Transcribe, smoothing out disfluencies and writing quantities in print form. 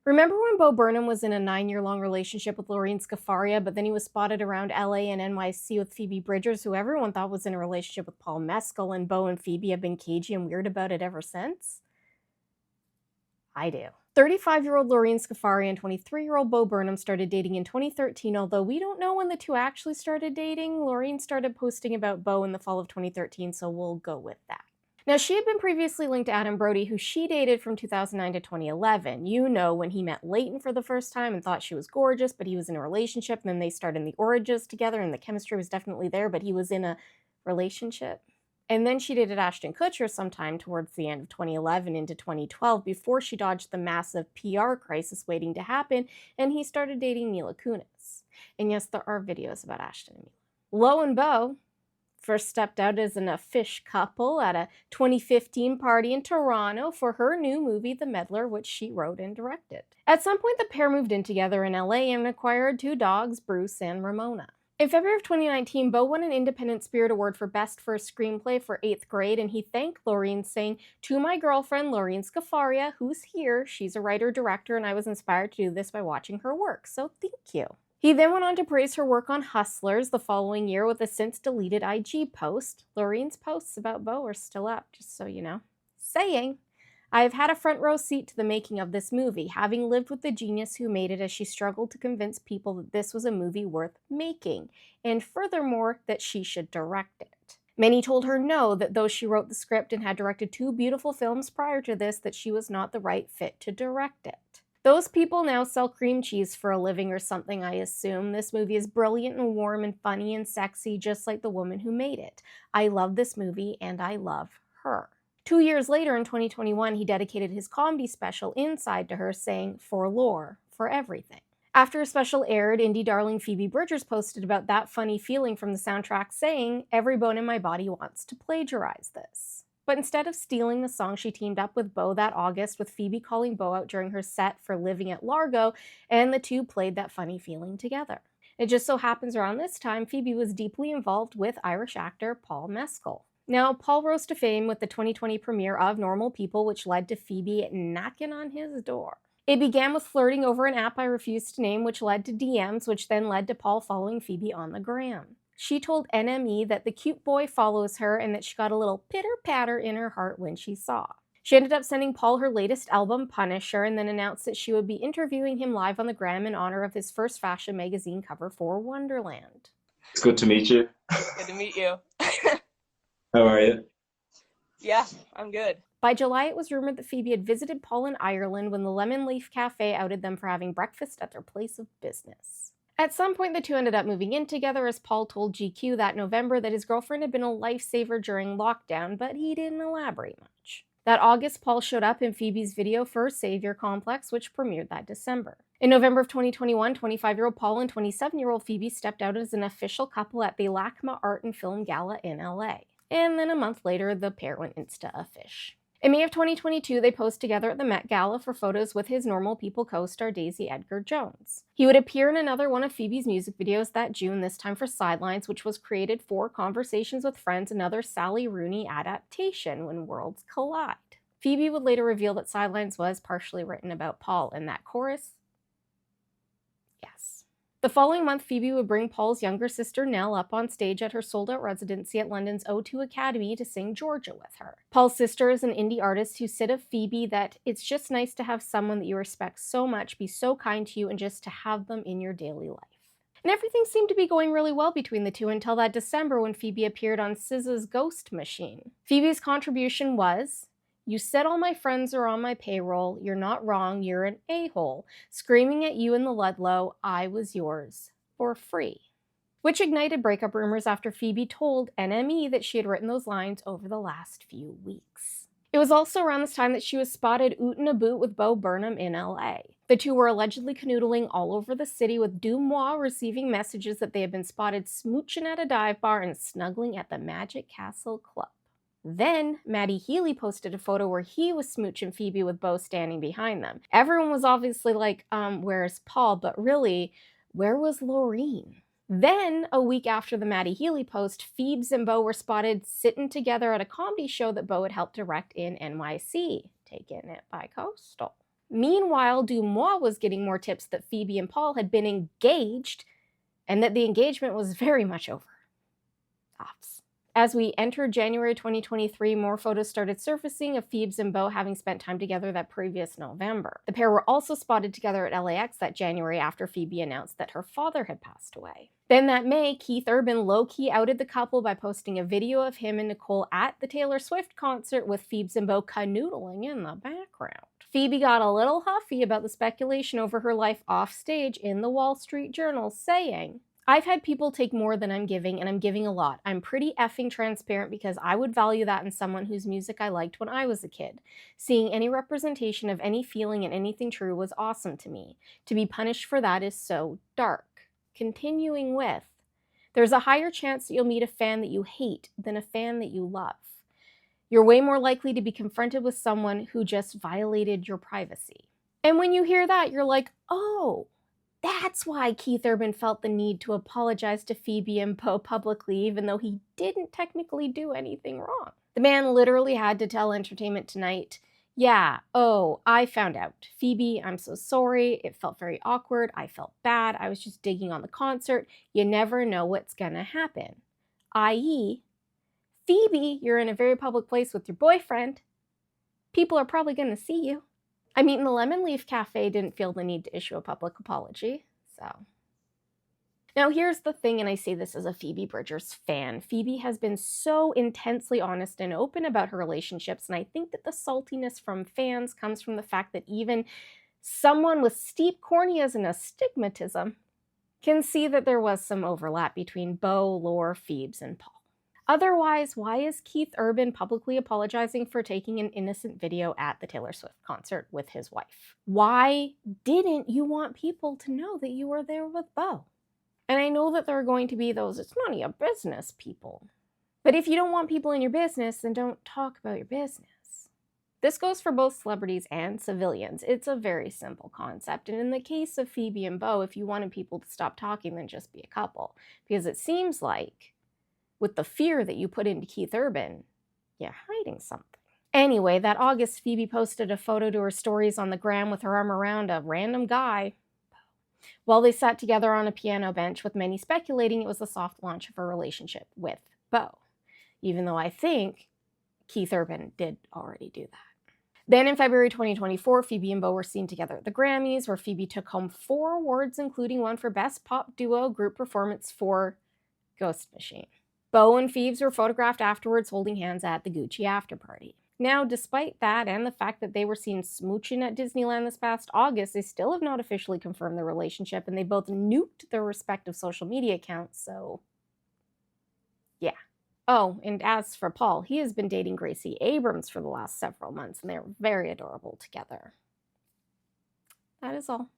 Remember when Bo Burnham was in a 9-year-long relationship with Lorene Scafaria, but then he was spotted around LA and NYC with Phoebe Bridgers, who everyone thought was in a relationship with Paul Mescal, and Bo and Phoebe have been cagey and weird about it ever since? I do. 35-year-old Lorene Scafaria and 23-year-old Bo Burnham started dating in 2013, although we don't know when the two actually started dating. Lorene started posting about Bo in the fall of 2013, so we'll go with that. Now, she had been previously linked to Adam Brody, who she dated from 2009 to 2011. You know, when he met Leighton for the first time and thought she was gorgeous, but he was in a relationship, and then they started in the Oranges together, and the chemistry was definitely there, but he was in a relationship. And then she dated Ashton Kutcher sometime towards the end of 2011 into 2012 before she dodged the massive PR crisis waiting to happen, and he started dating Mila Kunis. And yes, there are videos about Ashton and Mila. Lo and Bo first stepped out as an official couple at a 2015 party in Toronto for her new movie, The Meddler, which she wrote and directed. At some point, the pair moved in together in LA and acquired 2 dogs, Bruce and Ramona. In February of 2019, Bo won an Independent Spirit Award for Best First Screenplay for 8th grade, and he thanked Lorene, saying, "To my girlfriend, Lorene Scafaria, who's here, she's a writer-director, and I was inspired to do this by watching her work, so thank you." He then went on to praise her work on Hustlers the following year with a since-deleted IG post. Lorene's posts about Bo are still up, just so you know. Saying, "I've had a front row seat to the making of this movie, having lived with the genius who made it as she struggled to convince people that this was a movie worth making, and furthermore, that she should direct it. Many told her no, that though she wrote the script and had directed 2 beautiful films prior to this, that she was not the right fit to direct it. Those people now sell cream cheese for a living or something, I assume. This movie is brilliant and warm and funny and sexy, just like the woman who made it. I love this movie, and I love her." 2 years later, in 2021, he dedicated his comedy special, Inside, to her, saying, "For lore, for everything." After a special aired, indie darling Phoebe Bridgers posted about that funny feeling from the soundtrack, saying, "Every bone in my body wants to plagiarize this." But instead of stealing the song, she teamed up with Bo that August, with Phoebe calling Bo out during her set for Living at Largo, and the two played that funny feeling together. It just so happens around this time, Phoebe was deeply involved with Irish actor Paul Mescal. Now, Paul rose to fame with the 2020 premiere of Normal People, which led to Phoebe knocking on his door. It began with flirting over an app I refused to name, which led to DMs, which then led to Paul following Phoebe on the gram. She told NME that the cute boy follows her and that she got a little pitter-patter in her heart when she saw. She ended up sending Paul her latest album, Punisher, and then announced that she would be interviewing him live on the gram in honor of his first fashion magazine cover for Wonderland. It's good to meet you. Good to meet you. How are you? Yeah, I'm good. By July, it was rumored that Phoebe had visited Paul in Ireland when the Lemon Leaf Cafe outed them for having breakfast at their place of business. At some point, the two ended up moving in together, as Paul told GQ that November that his girlfriend had been a lifesaver during lockdown, but he didn't elaborate much. That August, Paul showed up in Phoebe's video for Savior Complex, which premiered that December. In November of 2021, 25-year-old Paul and 27-year-old Phoebe stepped out as an official couple at the LACMA Art and Film Gala in LA. And then a month later, the pair went Insta-offish. In May of 2022, they posed together at the Met Gala for photos with his Normal People co-star Daisy Edgar-Jones. He would appear in another one of Phoebe's music videos that June, this time for Sidelines, which was created for Conversations with Friends, another Sally Rooney adaptation, When Worlds Collide. Phoebe would later reveal that Sidelines was partially written about Paul, and that chorus? Yes. The following month, Phoebe would bring Paul's younger sister Nell up on stage at her sold-out residency at London's O2 Academy to sing Georgia with her. Paul's sister is an indie artist who said of Phoebe that it's just nice to have someone that you respect so much be so kind to you and just to have them in your daily life. And everything seemed to be going really well between the two until that December when Phoebe appeared on SZA's Ghost Machine. Phoebe's contribution was, "You said all my friends are on my payroll, you're not wrong, you're an a-hole, screaming at you in the Ludlow, I was yours, for free." Which ignited breakup rumors after Phoebe told NME that she had written those lines over the last few weeks. It was also around this time that she was spotted oot in a boot with Bo Burnham in LA. The two were allegedly canoodling all over the city, with Dumois receiving messages that they had been spotted smooching at a dive bar and snuggling at the Magic Castle Club. Then, Maddie Healy posted a photo where he was smooching Phoebe with Bo standing behind them. Everyone was obviously like, where's Paul? But really, where was Lorene? Then, a week after the Maddie Healy post, Phoebes and Bo were spotted sitting together at a comedy show that Bo had helped direct in NYC, taking it by Coastal. Meanwhile, Dumois was getting more tips that Phoebe and Paul had been engaged and that the engagement was very much over. Offs. As we entered January 2023, more photos started surfacing of Phoebe and Beau having spent time together that previous November. The pair were also spotted together at LAX that January after Phoebe announced that her father had passed away. Then that May, Keith Urban low-key outed the couple by posting a video of him and Nicole at the Taylor Swift concert with Phoebe and Beau canoodling in the background. Phoebe got a little huffy about the speculation over her life off stage in the Wall Street Journal, saying, "I've had people take more than I'm giving, and I'm giving a lot. I'm pretty effing transparent because I would value that in someone whose music I liked when I was a kid. Seeing any representation of any feeling and anything true was awesome to me. To be punished for that is so dark." Continuing with, "There's a higher chance that you'll meet a fan that you hate than a fan that you love. You're way more likely to be confronted with someone who just violated your privacy." And when you hear that, you're like, oh, that's why Keith Urban felt the need to apologize to Phoebe and Beau publicly, even though he didn't technically do anything wrong. The man literally had to tell Entertainment Tonight, "Yeah, oh, I found out. Phoebe, I'm so sorry. It felt very awkward. I felt bad. I was just digging on the concert. You never know what's gonna happen." I.e., Phoebe, you're in a very public place with your boyfriend. People are probably gonna see you. I mean, the Lemon Leaf Cafe didn't feel the need to issue a public apology, so. Now here's the thing, and I say this as a Phoebe Bridgers fan. Phoebe has been so intensely honest and open about her relationships, and I think that the saltiness from fans comes from the fact that even someone with steep corneas and astigmatism can see that there was some overlap between Beau, Lore, Phoebe, and Paul. Otherwise, why is Keith Urban publicly apologizing for taking an innocent video at the Taylor Swift concert with his wife? Why didn't you want people to know that you were there with Beau? And I know that there are going to be those, "It's none of your business" people. But if you don't want people in your business, then don't talk about your business. This goes for both celebrities and civilians. It's a very simple concept. And in the case of Phoebe and Beau, if you wanted people to stop talking, then just be a couple. Because it seems like, with the fear that you put into Keith Urban, you're hiding something. Anyway, that August, Phoebe posted a photo to her stories on the gram with her arm around a random guy while they sat together on a piano bench, with many speculating it was the soft launch of her relationship with Beau, even though I think Keith Urban did already do that. Then in February 2024, Phoebe and Beau were seen together at the Grammys, where Phoebe took home 4 awards, including one for Best Pop Duo Group Performance for Ghost Machine. Beau and Phoebe were photographed afterwards holding hands at the Gucci after party. Now, despite that and the fact that they were seen smooching at Disneyland this past August, they still have not officially confirmed their relationship, and they both nuked their respective social media accounts, so yeah. Oh, and as for Paul, he has been dating Gracie Abrams for the last several months, and they're very adorable together. That is all.